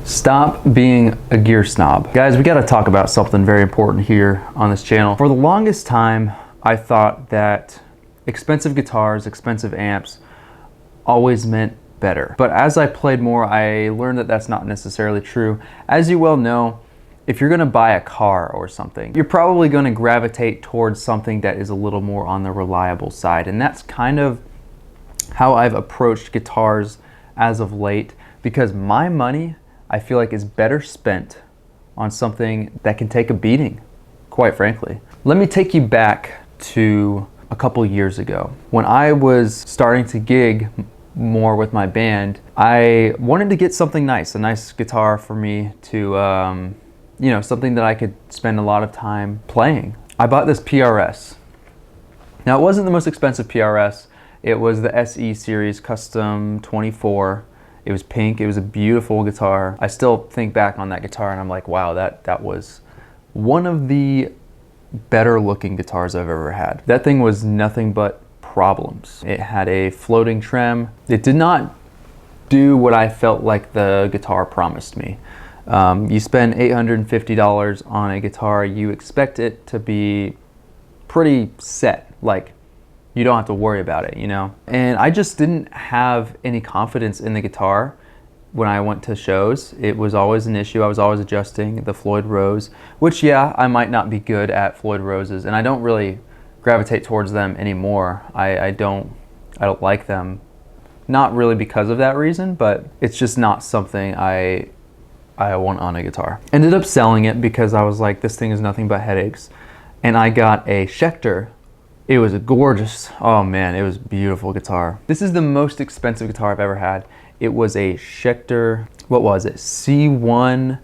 Stop being a gear snob. Guys, we gotta talk about something very important here on this channel. For the longest time, I thought that expensive guitars, expensive amps always meant better. But as I played more, I learned that that's not necessarily true. As you well know, if you're gonna buy a car or something, you're probably gonna gravitate towards something that is a little more on the reliable side. And that's kind of how I've approached guitars as of late, because my money, I feel like, is better spent on something that can take a beating, quite frankly. Let me take you back to a couple years ago. When I was starting to gig more with my band, I wanted to get something nice, a nice guitar for me to, something that I could spend a lot of time playing. I bought this PRS. Now, it wasn't the most expensive PRS. It was the SE series Custom 24. It was pink. It was a beautiful guitar. I still think back on that guitar and I'm like, wow, that was one of the better looking guitars I've ever had. That thing was nothing but problems. It had a floating trem. It did not do what I felt like the guitar promised me. You spend $850 on a guitar, you expect it to be pretty set, like you don't have to worry about it, you know? And I just didn't have any confidence in the guitar when I went to shows. It was always an issue. I was always adjusting the Floyd Rose, which, yeah, I might not be good at Floyd Roses, and I don't really gravitate towards them anymore. I don't like them, not really because of that reason, but it's just not something I want on a guitar. Ended up selling it because I was like, this thing is nothing but headaches. And I got a Schecter. It was a gorgeous, oh man, it was a beautiful guitar. This is the most expensive guitar I've ever had. It was a Schecter, what was it? C1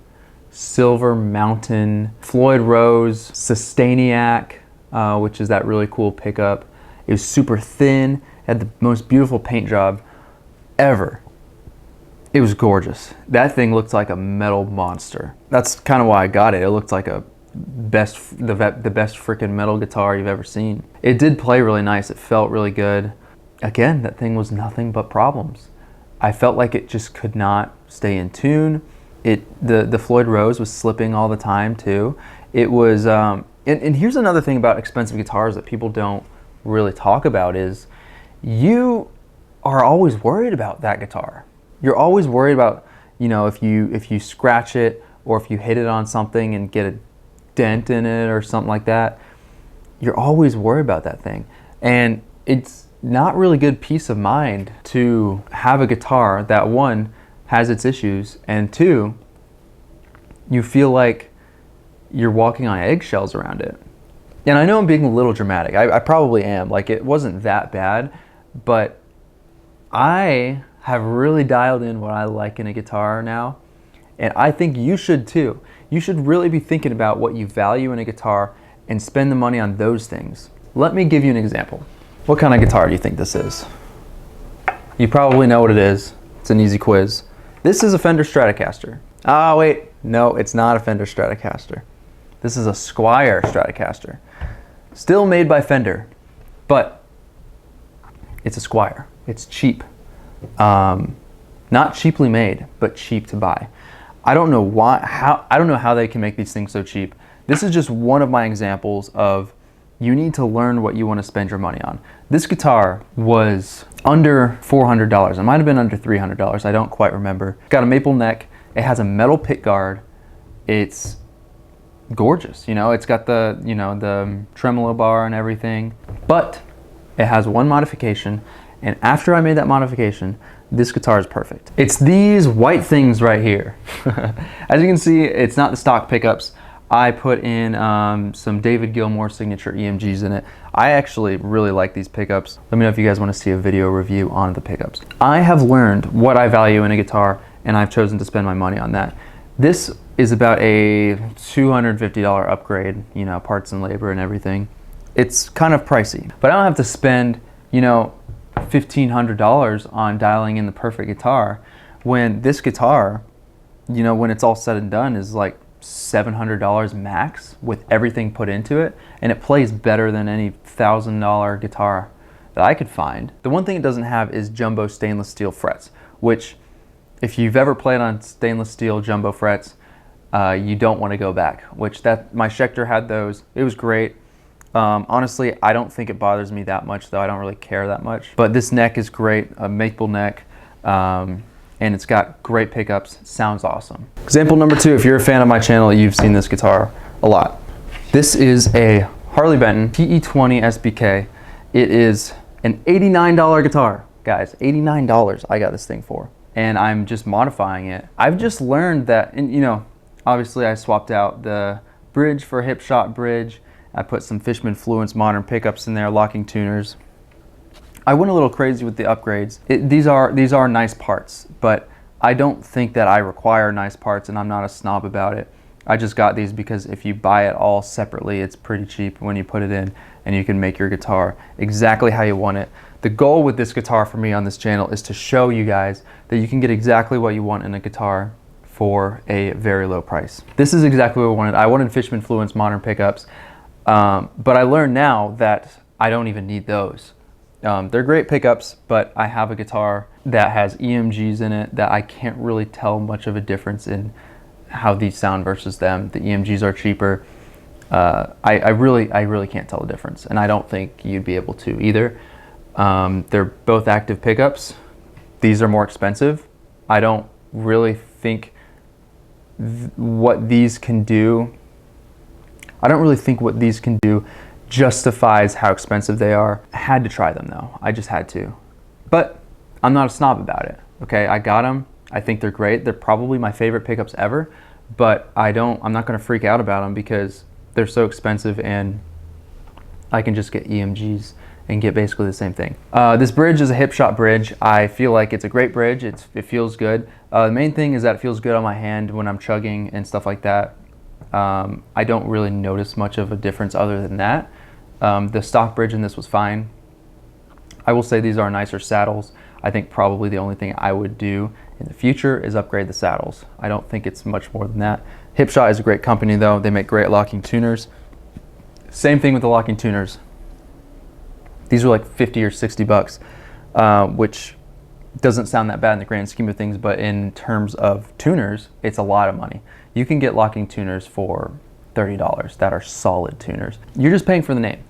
Silver Mountain Floyd Rose Sustainiac, which is that really cool pickup. It was super thin, had the most beautiful paint job ever. It was gorgeous. That thing looked like a metal monster. That's kind of why I got it. It looked like the best freaking metal guitar you've ever seen. It did play really nice. It felt really good. Again, that thing was nothing but problems. I felt like it just could not stay in tune. The Floyd Rose was slipping all the time too. It was, and here's another thing about expensive guitars that people don't really talk about is you are always worried about that guitar. You're always worried about, if you scratch it or if you hit it on something and get a dent in it or something like that. You're always worried about that thing. And it's not really good peace of mind to have a guitar that, one, has its issues, and two, you feel like you're walking on eggshells around it. And I know I'm being a little dramatic. I probably am. Like, it wasn't that bad, but I have really dialed in what I like in a guitar now, and I think you should too. You should really be thinking about what you value in a guitar and spend the money on those things. Let me give you an example. What kind of guitar do you think this is? You probably know what it is. It's an easy quiz. This is a Fender Stratocaster. Ah, wait, no, it's not a Fender Stratocaster. This is a Squier Stratocaster. Still made by Fender, but it's a Squier. It's cheap. Not cheaply made, but cheap to buy. I don't know how they can make these things so cheap. This is just one of my examples of you need to learn what you want to spend your money on. This guitar was under $400. It might have been under $300. I don't quite remember. It's got a maple neck. It has a metal pick guard. It's gorgeous. It's got the tremolo bar and everything, but it has one modification. And after I made that modification, this guitar is perfect. It's these white things right here. As you can see, it's not the stock pickups. I put in some David Gilmour signature EMGs in it. I actually really like these pickups. Let me know if you guys want to see a video review on the pickups. I have learned what I value in a guitar, and I've chosen to spend my money on that. This is about a $250 upgrade, parts and labor and everything. It's kind of pricey, but I don't have to spend, $1,500 on dialing in the perfect guitar when this guitar, when it's all said and done, is like $700 max with everything put into it, and it plays better than any $1,000 guitar that I could find. The one thing it doesn't have is jumbo stainless steel frets, which if you've ever played on stainless steel jumbo frets, you don't want to go back, which my Schecter had those. It was great. Honestly, I don't think it bothers me that much, though. I don't really care that much. But this neck is great, a maple neck, and it's got great pickups. Sounds awesome. Example number 2, if you're a fan of my channel, you've seen this guitar a lot. This is a Harley Benton PE20 SBK. It is an $89 guitar, guys. $89 I got this thing for, and I'm just modifying it. I've just learned that, and you know, obviously I swapped out the bridge for a hip shot bridge. I put some Fishman Fluence modern pickups in there, locking tuners. I went a little crazy with the upgrades. These are nice parts, but I don't think that I require nice parts, and I'm not a snob about it. I just got these because if you buy it all separately, it's pretty cheap when you put it in, and you can make your guitar exactly how you want it. The goal with this guitar for me on this channel is to show you guys that you can get exactly what you want in a guitar for a very low price. This is exactly what I wanted. I wanted Fishman Fluence modern pickups. But I learned now that I don't even need those. They're great pickups, but I have a guitar that has EMGs in it that I can't really tell much of a difference in how these sound versus them. The EMGs are cheaper. I really can't tell the difference, and I don't think you'd be able to either. They're both active pickups. These are more expensive. I don't really think what these can do justifies how expensive they are. I had to try them though. I just had to. But I'm not a snob about it. Okay, I got them. I think they're great. They're probably my favorite pickups ever, but I'm not gonna freak out about them because they're so expensive and I can just get EMGs and get basically the same thing. This bridge is a hip shot bridge. I feel like it's a great bridge. It feels good. The main thing is that it feels good on my hand when I'm chugging and stuff like that. I don't really notice much of a difference other than that. The stock bridge in this was fine. I will say these are nicer saddles. I think probably the only thing I would do in the future is upgrade the saddles. I don't think it's much more than that. Hipshot is a great company though. They make great locking tuners. Same thing with the locking tuners. These are like 50 or 60 bucks, which doesn't sound that bad in the grand scheme of things, but in terms of tuners, it's a lot of money. You can get locking tuners for $30 that are solid tuners. You're just paying for the name.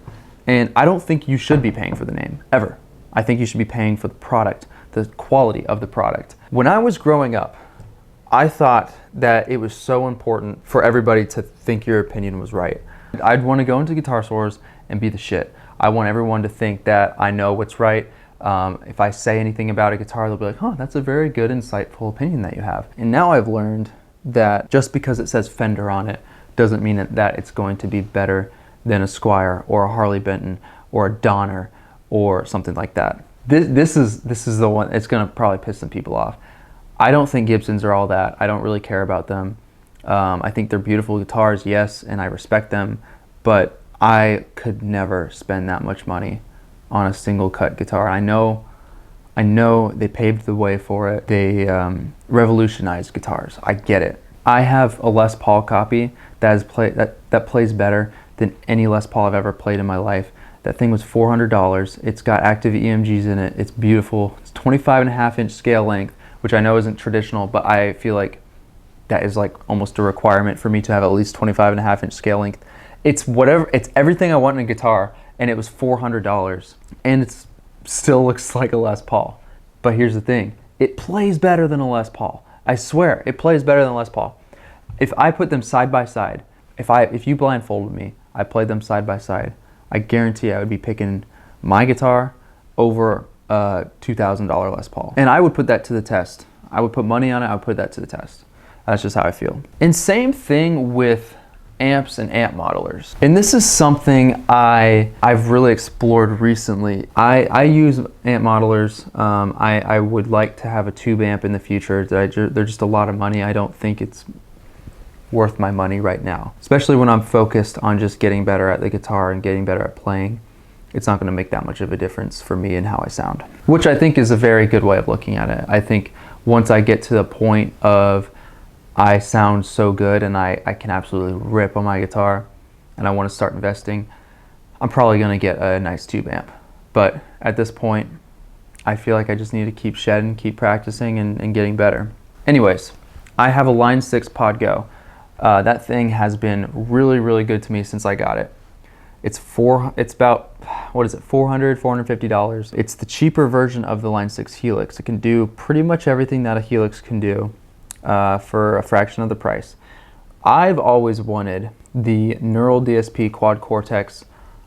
And I don't think you should be paying for the name, ever. I think you should be paying for the product, the quality of the product. When I was growing up, I thought that it was so important for everybody to think your opinion was right. I'd want to go into guitar stores and be the shit. I want everyone to think that I know what's right. If I say anything about a guitar, they'll be like, huh, that's a very good, insightful opinion that you have. And now I've learned that just because it says Fender on it doesn't mean that it's going to be better than a Squier or a Harley Benton or a Donner or something like that. This is the one, it's gonna probably piss some people off. I don't think Gibsons are all that. I don't really care about them. I think they're beautiful guitars, yes, and I respect them, but I could never spend that much money on a single cut guitar. I know they paved the way for it. They revolutionized guitars. I get it. I have a Les Paul copy that plays better than any Les Paul I've ever played in my life. That thing was $400. It's got active EMGs in it. It's beautiful. It's 25.5-inch scale length, which I know isn't traditional, but I feel like that is like almost a requirement for me to have at least 25.5-inch scale length. It's everything I want in a guitar, and it was $400, and it still looks like a Les Paul. But here's the thing, it plays better than a Les Paul. I swear, it plays better than a Les Paul. If I put them side by side, if you blindfolded me, I played them side by side, I guarantee I would be picking my guitar over a $2,000 Les Paul. And I would put that to the test. I would put money on it, I would put that to the test. That's just how I feel. And same thing with amps and amp modelers. And this is something I've really explored recently. I use amp modelers. I would like to have a tube amp in the future. They're just a lot of money. I don't think it's worth my money right now, especially when I'm focused on just getting better at the guitar and getting better at playing. It's not going to make that much of a difference for me in how I sound, which I think is a very good way of looking at it. I think once I get to the point of I sound so good and I can absolutely rip on my guitar and I want to start investing, I'm probably going to get a nice tube amp. But at this point, I feel like I just need to keep shedding, keep practicing and getting better. Anyways, I have a Line 6 Pod Go. That thing has been really, really good to me since I got it. It's about, what is it, $450. It's the cheaper version of the Line 6 Helix. It can do pretty much everything that a Helix can do for a fraction of the price. I've always wanted the Neural DSP Quad Cortex.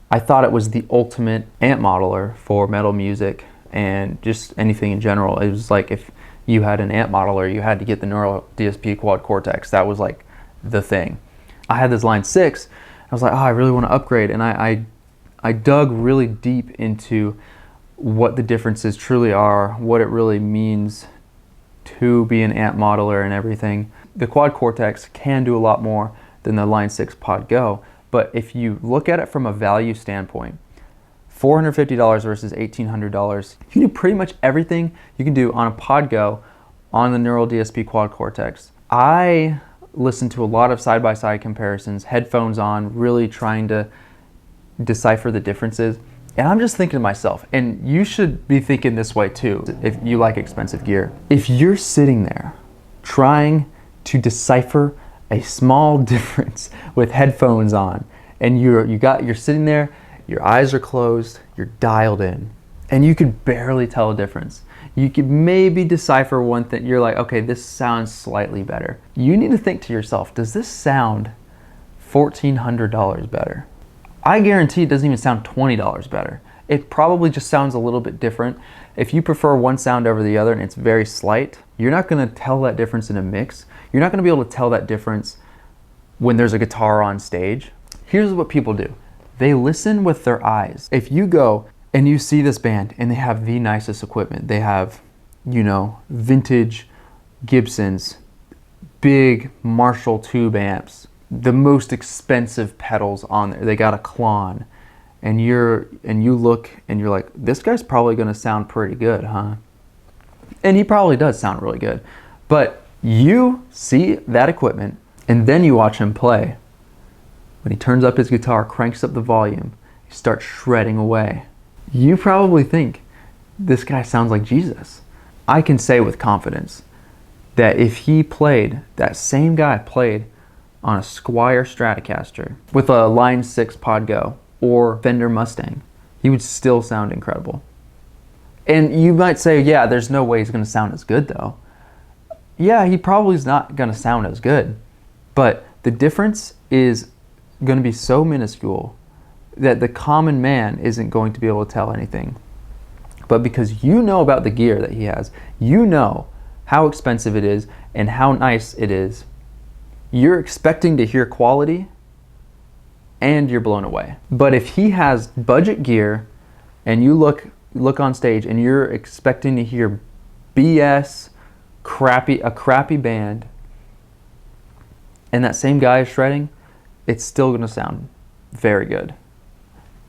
I thought it was the ultimate amp modeler for metal music and just anything in general. It was like if you had an amp modeler, you had to get the Neural DSP Quad Cortex. That was like the thing. I had this Line 6. I was like, oh, I really want to upgrade. And I dug really deep into what the differences truly are, what it really means to be an amp modeler and everything. The Quad Cortex can do a lot more than the Line 6 Pod Go, but if you look at it from a value standpoint, $450 versus $1,800, you can do pretty much everything you can do on a Pod Go on the Neural DSP Quad Cortex. I listened to a lot of side-by-side comparisons, headphones on, really trying to decipher the differences. And I'm just thinking to myself, and you should be thinking this way too if you like expensive gear. If you're sitting there trying to decipher a small difference with headphones on, and you're sitting there, your eyes are closed, you're dialed in, and you could barely tell a difference. You could maybe decipher one thing. You're like, okay, this sounds slightly better. You need to think to yourself, does this sound $1,400 better? I guarantee it doesn't even sound $20 better. It probably just sounds a little bit different. If you prefer one sound over the other and it's very slight, you're not gonna tell that difference in a mix. You're not gonna be able to tell that difference when there's a guitar on stage. Here's what people do. They listen with their eyes. If you go and you see this band and they have the nicest equipment, they have, vintage Gibsons, big Marshall tube amps, the most expensive pedals on there. They got a Klon, and you look and you're like, this guy's probably gonna sound pretty good, huh? And he probably does sound really good. But you see that equipment and then you watch him play. When he turns up his guitar, cranks up the volume, he starts shredding away. You probably think, this guy sounds like Jesus. I can say with confidence that if that same guy played on a Squier Stratocaster with a Line 6 Pod Go or Fender Mustang, he would still sound incredible. And you might say, yeah, there's no way he's gonna sound as good though. Yeah, he probably is not gonna sound as good, but the difference is gonna be so minuscule that the common man isn't going to be able to tell anything. But because you know about the gear that he has, you know how expensive it is and how nice it is, you're expecting to hear quality and you're blown away. But if he has budget gear and you look on stage and you're expecting to hear BS, a crappy band, and that same guy is shredding, it's still gonna sound very good.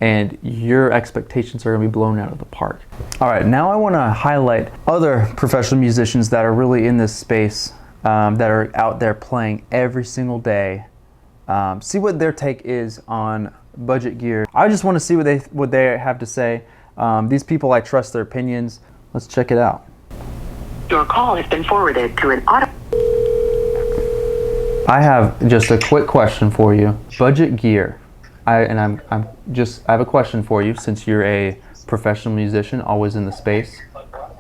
And your expectations are gonna be blown out of the park. All right, now I wanna highlight other professional musicians that are really in this space, that are out there playing every single day. See what their take is on budget gear. I just wanna see what they have to say. These people, I trust their opinions. Let's check it out. Your call has been forwarded to an auto. I have just a quick question for you. Budget gear. I have a question for you since you're a professional musician, always in the space.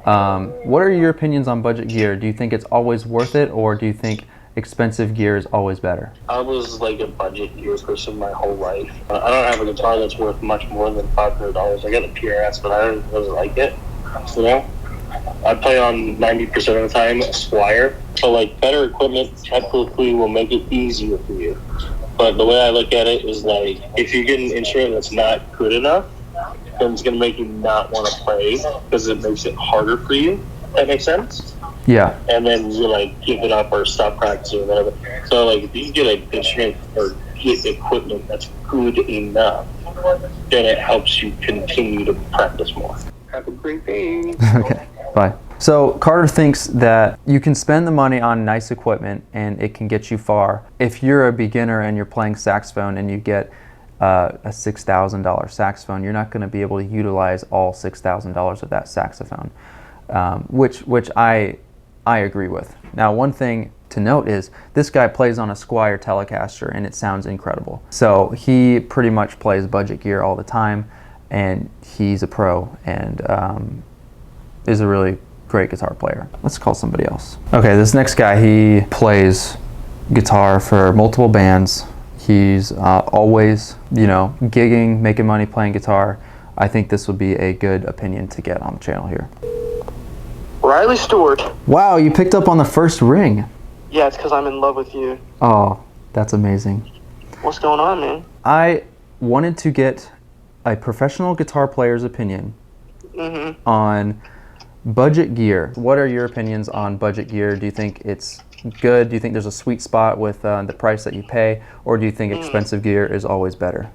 What are your opinions on budget gear? Do you think it's always worth it, or do you think expensive gear is always better? I was like a budget gear person my whole life. I don't have a guitar that's worth much more than $500. I got a PRS, but I don't really like it. I play on 90% of the time Squier. So like better equipment technically will make it easier for you. But the way I look at it is like, if you get an instrument that's not good enough, then it's gonna make you not want to play because it makes it harder for you. That makes sense? Yeah. And then you like give it up or stop practicing or whatever. So like if you get an instrument or get equipment that's good enough, then it helps you continue to practice more. Have a great day. Okay, bye. So Carter thinks that you can spend the money on nice equipment and it can get you far. If you're a beginner and you're playing saxophone and you get a $6,000 saxophone, you're not going to be able to utilize all $6,000 of that saxophone, which I I agree with. Now, one thing to note is this guy plays on a Squier Telecaster and it sounds incredible. So he pretty much plays budget gear all the time, and he's a pro and is a really great guitar player. Let's call somebody else. Okay, this next guy, he plays guitar for multiple bands. He's always, gigging, making money playing guitar. I think this would be a good opinion to get on the channel here. Riley Stewart. Wow, you picked up on the first ring. Yeah, it's because I'm in love with you. Oh, that's amazing. What's going on, man? I wanted to get a professional guitar player's opinion on budget gear. What are your opinions on budget gear? Do you think it's good? Do you think there's a sweet spot with the price that you pay? Or do you think expensive gear is always better?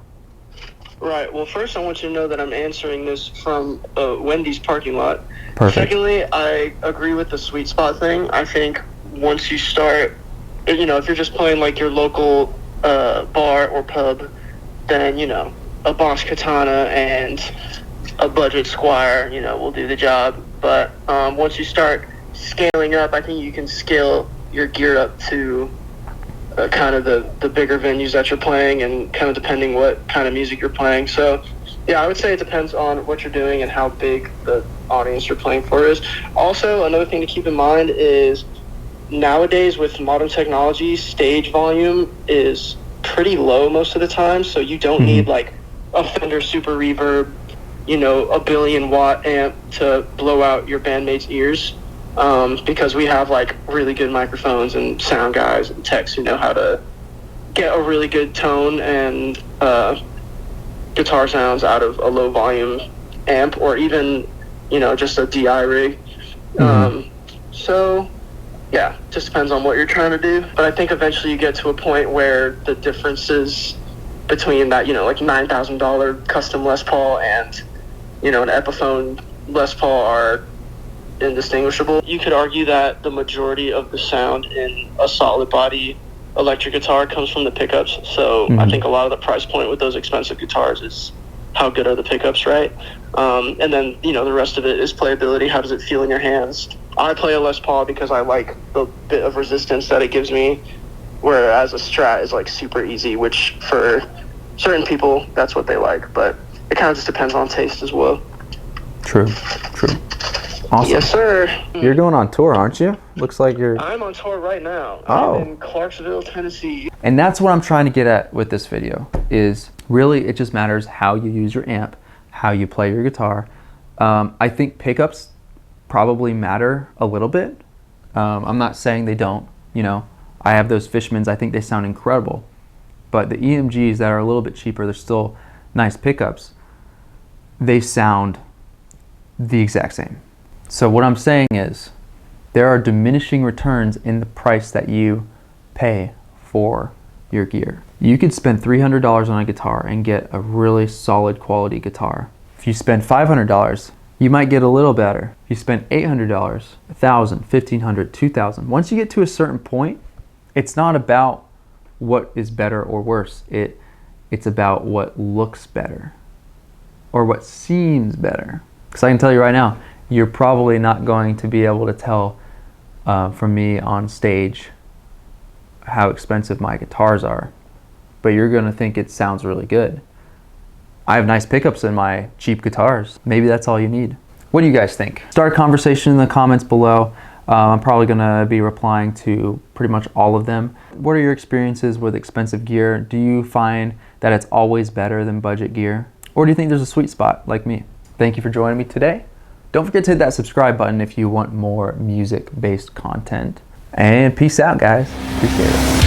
Right. Well, first I want you to know that I'm answering this from Wendy's parking lot. Perfect. Secondly, I agree with the sweet spot thing. I think once you start, if you're just playing like your local bar or pub, then, a Boss Katana and a budget Squier, will do the job. But once you start scaling up, I think you can scale your gear up to kind of the bigger venues that you're playing, and kind of depending what kind of music you're playing. So yeah, I would say it depends on what you're doing and how big the audience you're playing for is. Also, another thing to keep in mind is nowadays with modern technology, stage volume is pretty low most of the time, so you don't need like a Fender Super Reverb, a billion-watt amp to blow out your bandmates' ears, because we have like really good microphones and sound guys and techs who know how to get a really good tone and guitar sounds out of a low-volume amp, or even, just a DI rig. So yeah, just depends on what you're trying to do. But I think eventually you get to a point where the differences between that, like $9,000 custom Les Paul and, an Epiphone Les Paul are indistinguishable. You could argue that the majority of the sound in a solid body electric guitar comes from the pickups. So I think a lot of the price point with those expensive guitars is how good are the pickups, right? And then, the rest of it is playability. How does it feel in your hands? I play a Les Paul because I like the bit of resistance that it gives me, whereas a Strat is like super easy, which for certain people, that's what they like. But it kind of just depends on taste as well. True. Awesome. Yes, sir. You're going on tour, aren't you? Looks like you're... I'm on tour right now. Oh. I'm in Clarksville, Tennessee. And that's what I'm trying to get at with this video, is really it just matters how you use your amp, how you play your guitar. I think pickups probably matter a little bit. I'm not saying they don't, I have those Fishmans, I think they sound incredible. But the EMGs that are a little bit cheaper, they're still nice pickups. They sound the exact same. So what I'm saying is there are diminishing returns in the price that you pay for your gear. You could spend $300 on a guitar and get a really solid quality guitar. If you spend $500, you might get a little better. If you spend $800, $1,000, $1,500, $2,000. Once you get to a certain point, it's not about what is better or worse. It's about what looks better or what seems better. Because I can tell you right now, you're probably not going to be able to tell from me on stage how expensive my guitars are, but you're going to think it sounds really good. I have nice pickups in my cheap guitars. Maybe that's all you need. What do you guys think? Start a conversation in the comments below. I'm probably going to be replying to pretty much all of them. What are your experiences with expensive gear? Do you find that it's always better than budget gear? Or do you think there's a sweet spot like me? Thank you for joining me today. Don't forget to hit that subscribe button if you want more music-based content. And peace out, guys. Appreciate it.